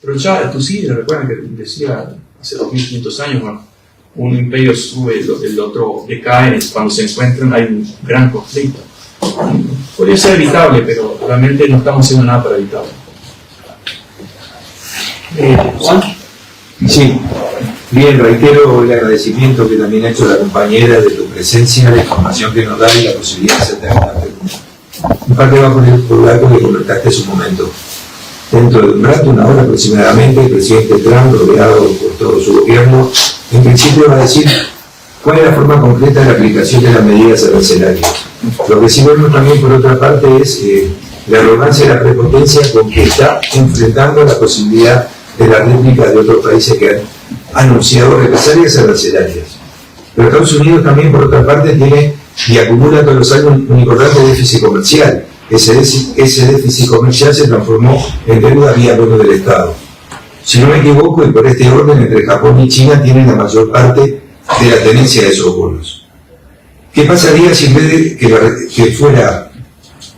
Pero ya Tucídides, recuerdan que decía hace 2500 años, bueno, un imperio sube, el otro decae, cuando se encuentran hay un gran conflicto. Podría ser evitable, pero realmente no estamos haciendo nada para evitarlo. Juan. Sí, bien, reitero el agradecimiento que también ha hecho la compañera de tu presencia, la información que nos da y la posibilidad de hacerte alguna pregunta. En parte va por algo que comentaste hace un momento. Dentro de un rato, una hora aproximadamente, el presidente Trump, rodeado por todo su gobierno, en principio va a decir cuál es la forma concreta de la aplicación de las medidas arancelarias. Lo que sí vemos también, por otra parte, es la arrogancia y la prepotencia con que está enfrentando la posibilidad de la réplica de otros países que han anunciado represalias arancelarias. Pero Estados Unidos también, por otra parte, tiene y acumula todos los años un importante déficit comercial. Ese déficit comercial se transformó en deuda vía bono del Estado. Si no me equivoco, y por este orden, entre Japón y China tienen la mayor parte de la tenencia de esos bonos. ¿Qué pasaría si en vez de que fuera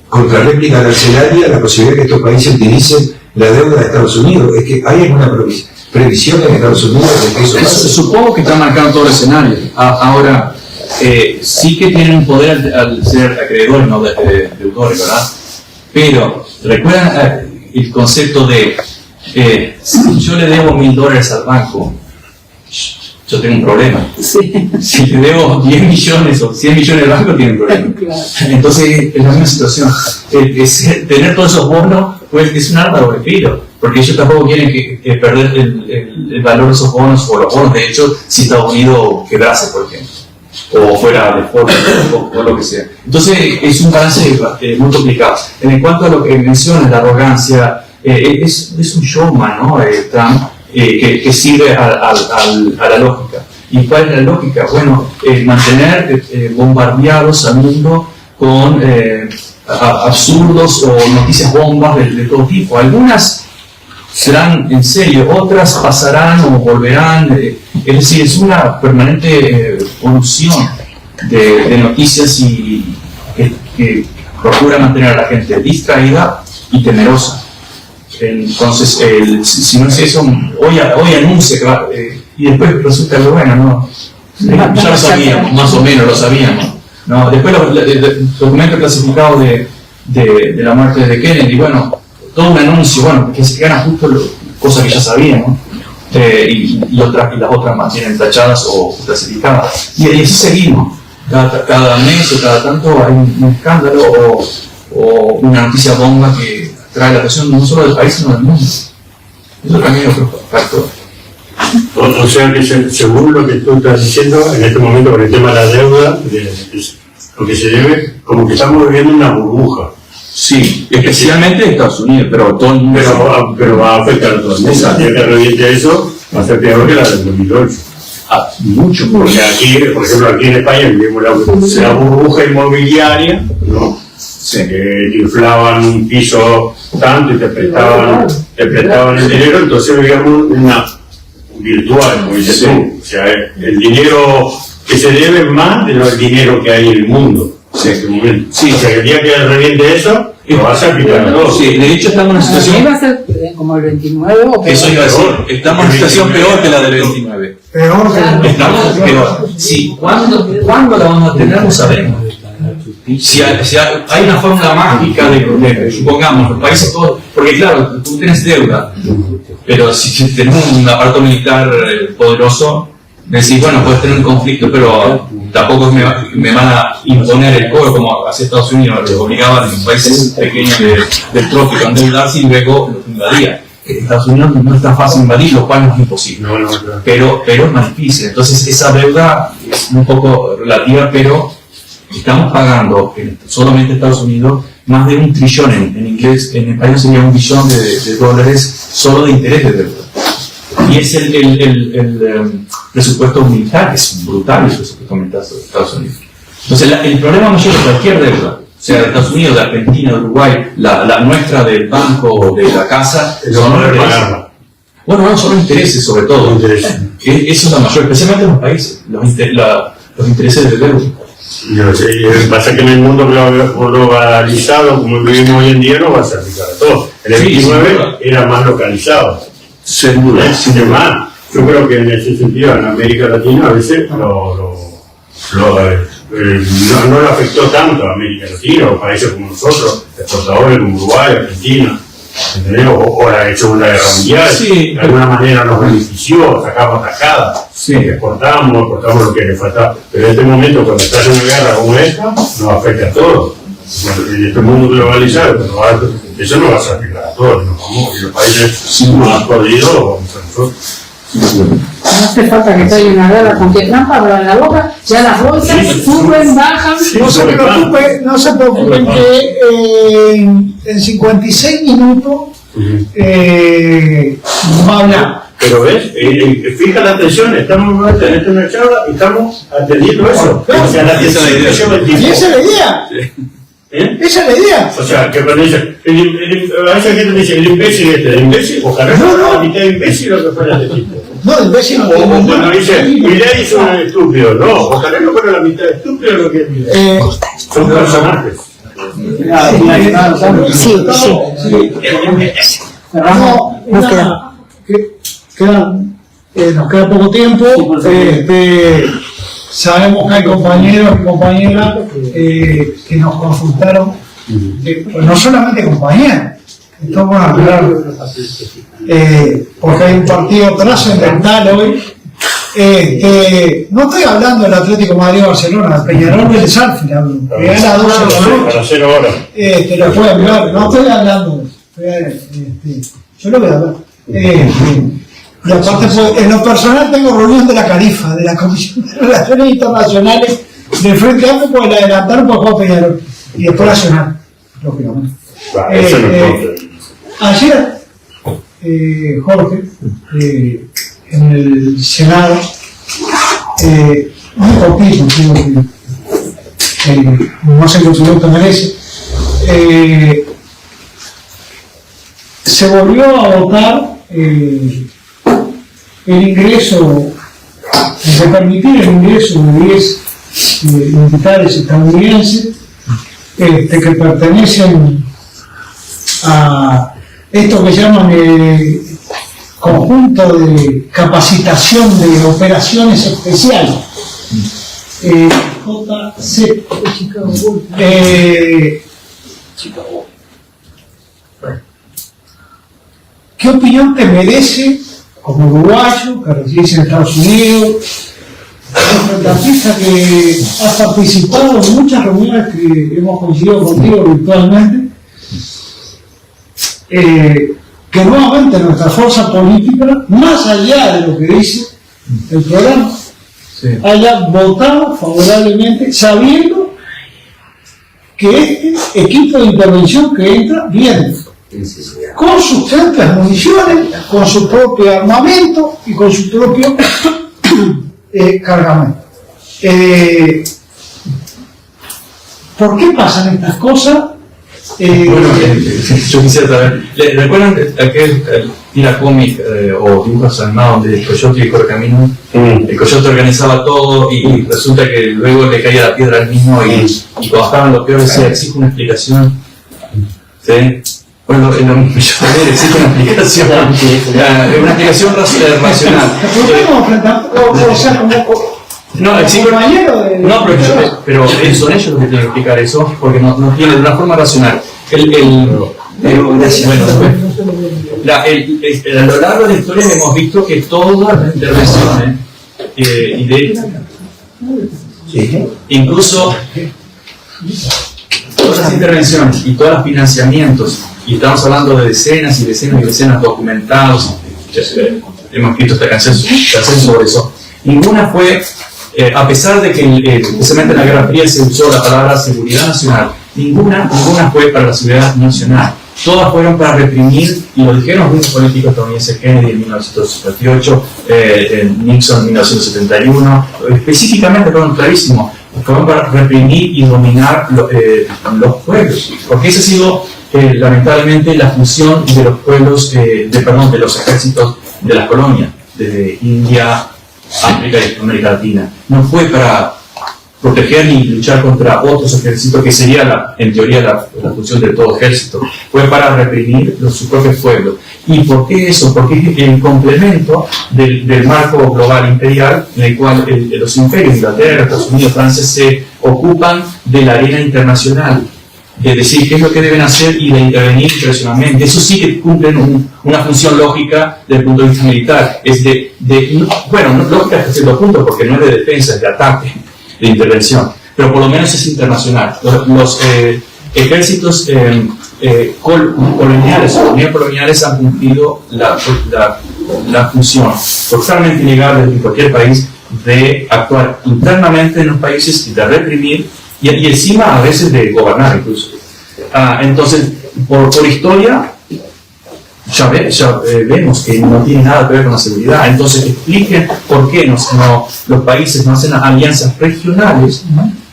contra réplica arancelaria la posibilidad de que estos países utilicen la deuda de Estados Unidos? Es que hay alguna previsión en Estados Unidos de que eso pase. Supongo que está marcado todo el escenario. Ahora, sí que tienen un poder al ser acreedores, no deudores, ¿verdad? Pero, ¿recuerdan el concepto de si yo le debo $1000 al banco, yo tengo un problema? Sí. Si le debo 10 millones o 100 millones al banco, tiene un problema. Claro. Entonces, es la misma situación. Tener todos esos bonos pues, es un arma de doble filo, porque ellos tampoco quieren perder el valor de esos bonos, o los bonos, de hecho, si Estados Unidos quebrase, por ejemplo, o fuera de forma, o lo que sea. Entonces, es un balance muy complicado. En cuanto a lo que mencionas, la arrogancia, es un showman, ¿no? Trump, que sirve a la lógica. ¿Y cuál es la lógica? Bueno, mantener bombardeados al mundo con absurdos o noticias bombas de todo tipo. Algunas serán en serio, otras pasarán o volverán. Es decir, es una permanente polución de noticias y que procura mantener a la gente distraída y temerosa. Entonces, si no es eso, hoy anuncia que va, y después resulta algo bueno, ¿no? Ya lo sabíamos, más o menos lo sabíamos, ¿no? Después el documento clasificado de la muerte de Kennedy, bueno, todo un anuncio, bueno, que se gana justo cosas que ya sabíamos, y las otras mantienen tachadas o clasificadas. Y así seguimos. Cada mes o cada tanto hay un escándalo o una noticia bomba que trae la atención no solo del país, sino del mundo. Eso también es otro factor. O sea que según lo que tú estás diciendo, en este momento con el tema de la deuda, lo que se debe, como que estamos viviendo una burbuja. Sí, especialmente en Estados Unidos, pero todo el mundo. Pero va a afectar a todo el mundo. Si que reviente eso, va a ser peor que la del 2008. Mucho, porque aquí, por ejemplo, aquí en España vivimos la burbuja inmobiliaria, ¿no? Sí. Inflaban un piso tanto y te prestaban el dinero, entonces vivíamos una virtual, como dices tú. O sea, el dinero que se debe es más del dinero que hay en el mundo. Sí. En este momento. Sí. O sea, que el día que reviente eso, lo vas a aplicar todo. Sí, de hecho estamos en una situación. ¿Va a ser como el 29 o peor? Eso iba a decir, estamos en una situación peor que la del 29. Peor que Estamos peor. Sí, ¿cuándo la vamos a tener? No sabemos. Si hay una fórmula mágica de supongamos, los países todos, porque claro, tú tienes deuda, pero si tenés un aparato militar poderoso, decís, bueno, puedes tener un conflicto, pero tampoco me van a imponer el cobro como hacia Estados Unidos, les obligaban en países pequeños del trópico a endeudarse y luego los invadían. Estados Unidos no es tan fácil invadir, lo cual no es imposible, pero es más difícil. Entonces esa deuda es un poco relativa, pero estamos pagando solamente en Estados Unidos más de $1 trillón, en inglés, en español sería $1 billón de dólares solo de interés de deuda. Y es el presupuesto militar, que es brutal el presupuesto militar de Estados Unidos. Entonces el problema mayor de cualquier deuda, sea de Estados Unidos, de Argentina, de Uruguay, la nuestra del banco o de la casa, son los intereses. Bueno, no, son los intereses sobre todo. Eso es lo mayor, especialmente en los países, los intereses de deuda. Pasa que en el mundo globalizado, como vivimos hoy en día, no va a ser aplicado a todo. El 29 era más localizado. Sin duda. Sin embargo, yo creo que en ese sentido en América Latina a veces no le afectó tanto a América Latina o países como nosotros, exportadores como Uruguay, Argentina, ¿entendés? O la Segunda Guerra Mundial, de alguna manera nos benefició, sacamos tajadas, exportamos lo que le faltaba, pero en este momento cuando estás en una guerra como esta, nos afecta a todos. Bueno, en este mundo globalizado, eso no va a afectar a todos, y los países más jodidos vamos a nosotros. No hace falta que te haya una guerra con que Trump abra la boca, ya las bolsas suben, bajan. No se preocupen que en 56 minutos va a hablar. Pero ves, fija la atención, estamos en una charla y estamos atendiendo eso. O sea, la atención que lleva el tipo. Y esa es la idea. Esa es la idea. O sea, que cuando dice, a esa gente dice, el imbécil, ojalá no, la mitad de imbécil lo que fuera este tipo. No, el imbécil no. O cuando dice, Milei es un estúpido, no, ojalá no fuera la mitad de estúpido lo que es. Son personajes. Nos queda poco tiempo. Sabemos que hay compañeros y compañeras que nos consultaron, no solamente compañeros, esto vamos a hablar, porque hay un partido trascendental hoy. No estoy hablando del Atlético de Madrid o Barcelona, del Peñarol del Salfi, que gana 12 para 0 horas. Te lo pueden ver, no estoy hablando de eso. Yo lo voy a ver. Y aparte, pues, en lo personal tengo reunión de la Carifa, de la Comisión de Relaciones Internacionales del Frente Amplio, pues la adelantaron por Juan Peñarol. Y después Nacional, lógicamente. Ayer, Jorge, en el Senado, muy poquito, creo que no sé qué opinión merece, se volvió a votar el ingreso, de permitir el ingreso de 10 militares estadounidenses que pertenecen a esto que llaman conjunto de capacitación de operaciones especiales, JC, Chicago. ¿Qué opinión te merece, como uruguayo, que reside en Estados Unidos, como artista que has participado en muchas reuniones que hemos coincidido contigo virtualmente, que nuevamente nuestra fuerza política, más allá de lo que dice el programa, haya votado favorablemente, sabiendo que este equipo de intervención que entra viene con sus propias municiones, con su propio armamento y con su propio cargamento. ¿Por qué pasan estas cosas? Bueno, yo quisiera saber, ¿recuerdan aquel tira cómic o dibujos animados donde el Coyote y el Correcaminos? El Coyote organizaba todo y resulta que luego le caía la piedra al mismo y cuando estaban los peores decía, exige una explicación. ¿Sí? Bueno, yo también existe una explicación, una explicación racional. No, existe, no, pero son ellos los que tienen que explicar eso, porque no tienen de una forma racional. A lo largo de la historia hemos visto que todas las intervenciones, incluso todas las intervenciones y todos los financiamientos, y estamos hablando de decenas y decenas y decenas documentados, hemos escrito esta canción sobre eso, ninguna fue, a pesar de que especialmente en la Guerra Fría se usó la palabra seguridad nacional, ninguna fue para la seguridad nacional. Todas fueron para reprimir, y lo dijeron algunos políticos estadounidenses, Kennedy en 1978, Nixon en 1971, específicamente fueron clarísimos, fueron para reprimir y dominar los pueblos, porque esa ha sido lamentablemente la función de los pueblos, de los ejércitos de las colonias, desde India, África y América Latina. No fue para proteger y luchar contra otros ejércitos, que sería en teoría la función de todo ejército, fue para reprimir sus propios pueblos. ¿Y por qué eso? Porque es el complemento del marco global imperial en el cual los imperios, Inglaterra, Estados Unidos, Francia, se ocupan de la arena internacional, de decir qué es lo que deben hacer y de intervenir internacionalmente. Eso sí que cumplen una función lógica desde el punto de vista militar. Es no lógica hasta cierto punto, porque no es de defensa, es de ataque, de intervención, pero por lo menos es internacional. Los ejércitos coloniales o neocoloniales han cumplido la función totalmente innegable en cualquier país de actuar internamente en los países y de reprimir y encima a veces de gobernar incluso. Entonces, por historia ya vemos que no tiene nada que ver con la seguridad. Entonces expliquen por qué los países no hacen alianzas regionales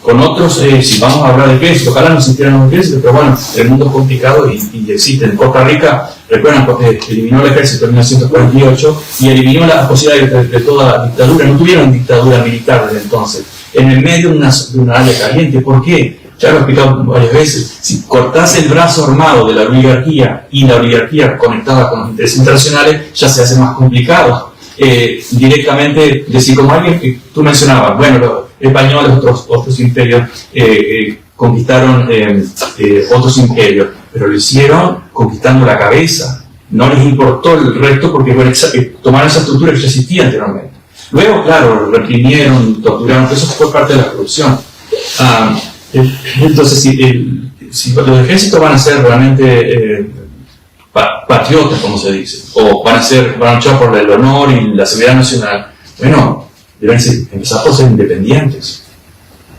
con otros. Si vamos a hablar de ejército, ojalá no sintieran los ejércitos, pero bueno, el mundo es complicado y existen. Costa Rica, recuerdan, porque eliminó el ejército en 1948 y eliminó la posibilidad de toda dictadura. No tuvieron dictadura militar desde entonces, en el medio de una área caliente. ¿Por qué? Ya lo he explicado varias veces. Si cortás el brazo armado de la oligarquía y la oligarquía conectada con los intereses internacionales, ya se hace más complicado. Directamente decir, como alguien que tú mencionabas, bueno, los españoles, otros imperios conquistaron otros imperios, pero lo hicieron conquistando la cabeza. No les importó el resto porque tomaron esa estructura que ya existía anteriormente. Luego, claro, reprimieron, torturaron, eso fue parte de la corrupción. Entonces, si los ejércitos van a ser realmente patriotas, como se dice, o van a luchar por el honor y la seguridad nacional, bueno, deben empezar por ser independientes,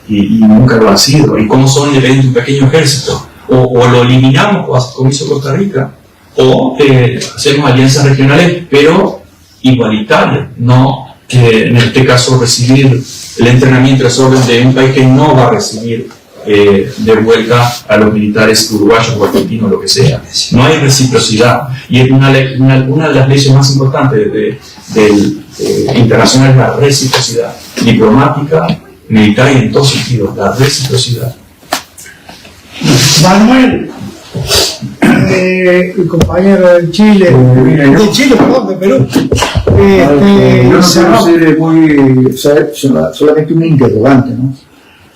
y nunca lo han sido. ¿Y cómo son independientes un pequeño ejército? O lo eliminamos, como hizo Costa Rica, o hacemos alianzas regionales, pero igualitarias, no que en este caso recibir el entrenamiento y las órdenes de un país que no va a recibir de vuelta a los militares uruguayos o argentinos, lo que sea. No hay reciprocidad. Y es una de las leyes más importantes internacional es la reciprocidad diplomática, militar y en todos sentidos, la reciprocidad. Manuel, el compañero de Chile, de Perú. Yo no quiero ser solamente un interrogante, ¿no?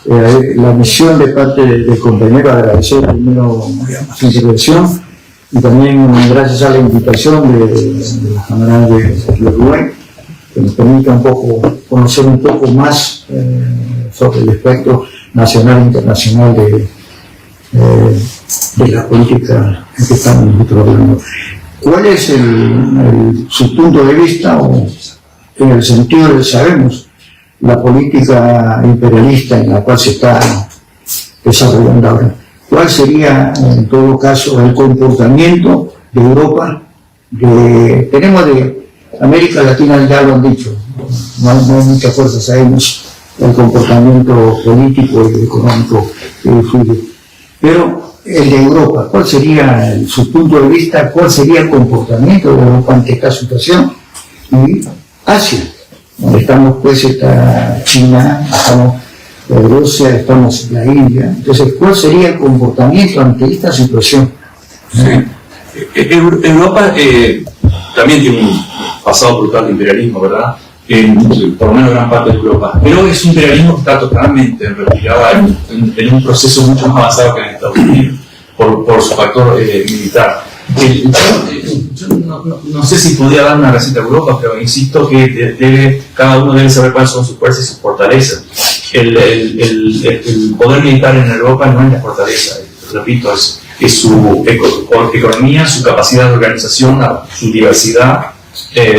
La misión de parte del compañero, agradecer primero su intervención y también gracias a la invitación de la Cámara de Uruguay, que nos permita conocer un poco más sobre el aspecto nacional e internacional de la política en que estamos nosotros hablando. ¿Cuál es su punto de vista, o en el sentido de sabemos la política imperialista en la cual se está desarrollando ahora? ¿Cuál sería, en todo caso, el comportamiento de Europa? Tenemos de América Latina, ya lo han dicho, no hay mucha fuerza, sabemos el comportamiento político y económico que influye. Pero el de Europa, ¿cuál sería su punto de vista? ¿Cuál sería el comportamiento de Europa ante esta situación? Y Asia, donde estamos, pues, está China, estamos Rusia, estamos la India. Entonces, ¿cuál sería el comportamiento ante esta situación? Sí. Europa también tiene un pasado brutal de imperialismo, ¿verdad? Por lo menos gran parte de Europa. Pero es un imperialismo que está totalmente retirado en un proceso mucho más avanzado que en Estados Unidos, por su factor militar. Yo no sé si podría dar una receta a Europa, pero insisto que cada uno debe saber cuáles son sus fuerzas y sus fortalezas. El poder militar en Europa no es la fortaleza, repito, es su economía, su capacidad de organización, su diversidad,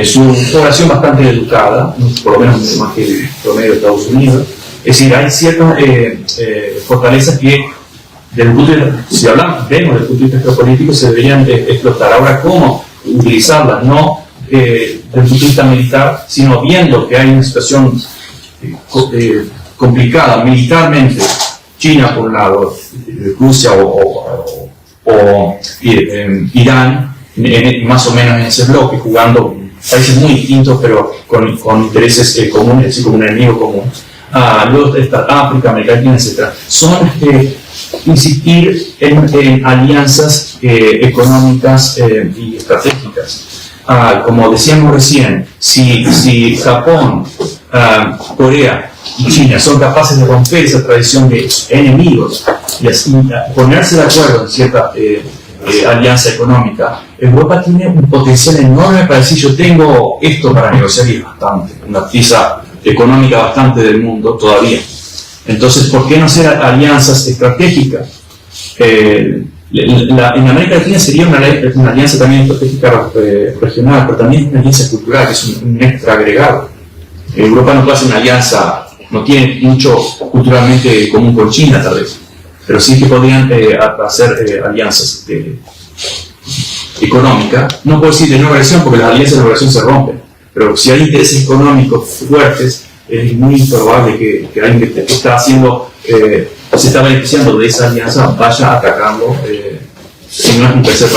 su población bastante educada, por lo menos más que el promedio de Estados Unidos. Es decir, hay ciertas fortalezas que, si hablamos, vemos desde el punto de vista geopolítico, se deberían explotar. Ahora, ¿cómo utilizarlas? No desde el punto de vista militar, sino viendo que hay una situación complicada militarmente, China por un lado, Rusia o Irán, más o menos en ese bloque, jugando países muy distintos pero con intereses comunes, así como un enemigo común. luego está África, América Latina, etc. Son insistir en alianzas económicas y estratégicas. Como decíamos recién, si Japón, Corea y China son capaces de romper esa tradición de enemigos y así ponerse de acuerdo en cierta alianza económica, Europa tiene un potencial enorme para decir: yo tengo esto para negociar, y es bastante, una pieza económica bastante del mundo todavía. Entonces, ¿por qué no hacer alianzas estratégicas? En América Latina sería una alianza también estratégica regional, pero también una alianza cultural, que es un extra agregado. Europa no puede hacer una alianza, no tiene mucho culturalmente común con China, tal vez, pero sí que podrían hacer alianzas económicas. No puedo decir de nueva relación, porque las alianzas de nueva relación se rompen, pero si hay intereses económicos fuertes, es muy probable que alguien que está haciendo, se está beneficiando de esa alianza, vaya atacando, si no es un tercer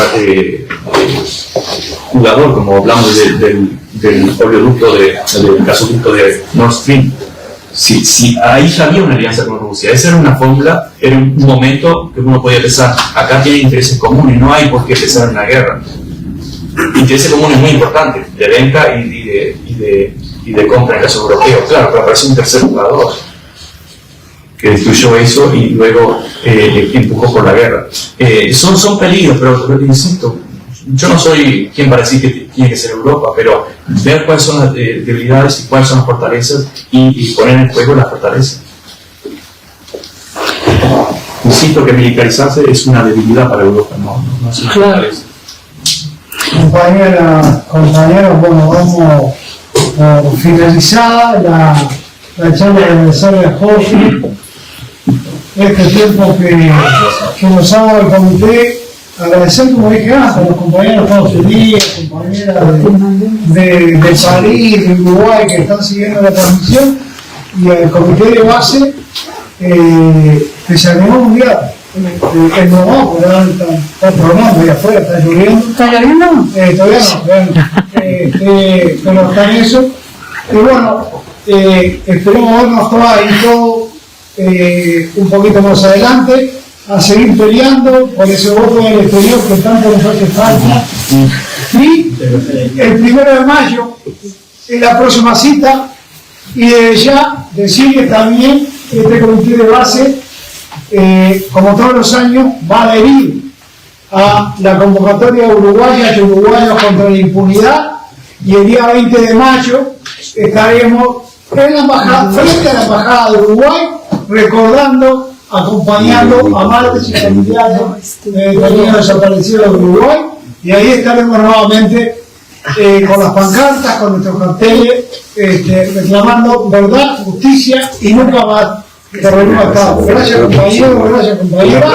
jugador, como hablamos del oleoducto, del gasoducto de Nord Stream. Si ahí ya había una alianza con Rusia, esa era una fórmula, era un momento que uno podía pensar: acá tiene intereses comunes, no hay por qué empezar una guerra. Intereses comunes muy importantes, de venta y de compra en el caso europeo, claro, pero apareció un tercer jugador que destruyó eso y luego empujó por la guerra. Son peligros, pero insisto, yo no soy quien para decir que tiene que ser Europa, pero ver cuáles son las debilidades y cuáles son las fortalezas y poner en juego las fortalezas. Insisto que militarizarse es una debilidad para Europa, no es una fortaleza. Compañeros, bueno, vamos a finalizar la charla de aniversario de Jorge. Este tiempo que nos ha dado el comité. Agradecer, como dije antes, a los compañeros de Estados Unidos, compañeras de París, de Uruguay, que están siguiendo la transmisión, y al comité de base que se animó mundial. El no, porque está programando ahí afuera, está lloviendo. ¿Está lloviendo? Todavía no, pero está en eso. Y bueno, esperemos vernos todas y todo un poquito más adelante, a seguir peleando por ese voto del exterior que tanto nos hace falta. Y el 1 de mayo es la próxima cita, y desde ya decir que también este comité de base, como todos los años, va a adherir a la convocatoria de uruguayas y uruguayos contra la impunidad, y el día 20 de mayo estaremos en la embajada, frente a la embajada de Uruguay, recordando, acompañando a madres y familiares de detenidos desaparecidos de Uruguay, y ahí estaremos nuevamente con las pancartas, con nuestros carteles, reclamando verdad, justicia y nunca más terrorismo de Estado. Gracias, compañeros, gracias, compañeras.